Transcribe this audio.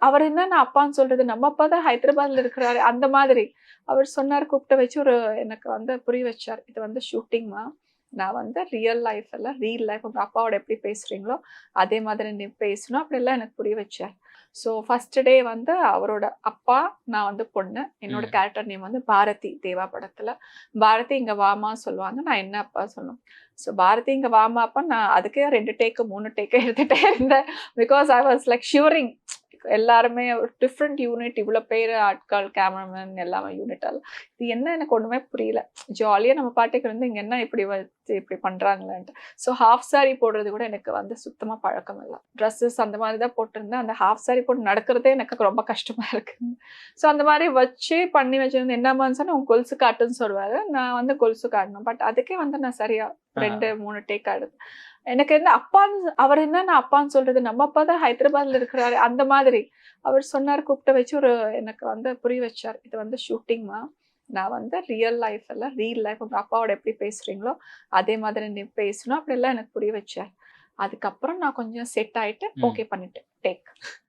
அவர் என்ன நான் அப்பான்னு சொல்றது, நம்ம அப்பா தான் ஹைதராபாத்ல இருக்கிறாரு. அந்த மாதிரி. அவர் சொன்னாரு, கூப்பிட்டு வச்சு எனக்கு புரிய வச்சாரு. இது ஷூட்டிங்மா. நான் ரியல் லைஃப் இல்ல, ரீல் லைஃப். உங்க அப்பாவோட எப்படி பேசுறீங்களோ, அதே மாதிரி நீ பேசணும். அப்படிலாம் எனக்கு புரிய வச்சாரு. ஸோ ஃபர்ஸ்ட் டே அவரோட அப்பா, நான் பொண்ணு. என்னோட ம். கேரக்டர் நேம் பாரதி, தேவா படத்துல. பாரதி இங்க வாம்மா சொல்லுவாங்க. நான் என்ன அப்பா சொல்லணும். ஸோ பாரதி இங்க வாம்மா அப்பா. நான் அதுக்கே 2 டேக்கு 3 டேக்கு எடுத்துட்டே இருந்தேன். Because I was like shivering. எல்லாருமே ஒரு டிஃப்ரெண்ட் யூனிட், இவ்வளோ பேர் ஆட்கள், கேமராமேன் எல்லாமே யூனிட் எல்லாம். இது என்ன எனக்கு ஒண்ணுமே புரியல. ஜாலியா நம்ம பாட்டுக்கு இங்க என்ன இப்படி வச்சு இப்படி பண்றாங்களேன்ட்டு. ஸோ ஹாஃப் சாரி போடுறது கூட எனக்கு சுத்தமா பழக்கம் இல்ல. ட்ரெஸ்ஸஸ் அந்த மாதிரி தான் போட்டிருந்தேன். அந்த ஹாஃப் சாரி போட்டு நடக்கிறதே எனக்கு ரொம்ப கஷ்டமா இருக்கு. ஸோ அந்த மாதிரி வச்சு பண்ணி வச்சிருந்தேன். என்னம்மான்னு சொன்னா, உங்க கொலுசு காட்டுன்னு சொல்லுவாரு. நான் கொலுசு காட்டணும். பட் அதுக்கே நான் சரியா 2, 3 டேக் ஆயிடுது. எனக்கு அப்பான்னு அவர் என்ன நான் அப்பான்னு சொல்றது, நம்ம அப்பா தான் ஹைதராபாத்ல இருக்கிறாரு. அந்த மாதிரி. அவர் சொன்னாரு, கூப்பிட்டு வச்சு எனக்கு புரிய வச்சாரு. இது ஷூட்டிங்மா. நான் ரியல் லைஃப் இல்ல, ரீல் லைஃப். உங்க அப்பாவோட எப்படி பேசுறீங்களோ, அதே மாதிரி நீ பேசணும். அப்படிலாம் எனக்கு புரிய வச்சாரு. அதுக்கப்புறம் நான் கொஞ்சம் செட் ஆயிட்டு ம். ஓகே பண்ணிட்டேன். டேக்.